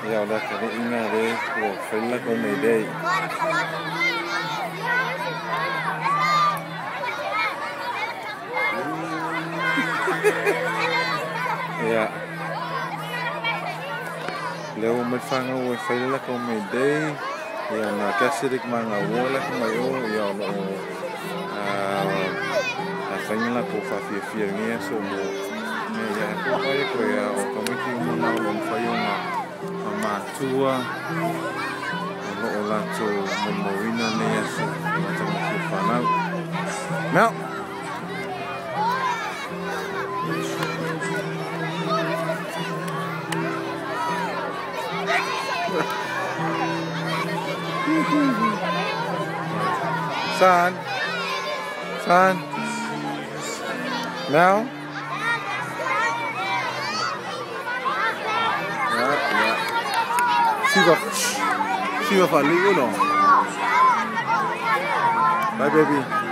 giờ là cái này nghe đấy của phải là con này đây ya leo mai fanga phải là con này đây ya na kasi dik manga wala ko mayo ya no phải là cô pha phía nghe số một này ya cô phải ko ya o ko mi ki mo na lo phải mà chua nó là cho mình mồi nó này số là cho mình phá nào mèo san san mèo Siva Fali, you know. Bye, baby.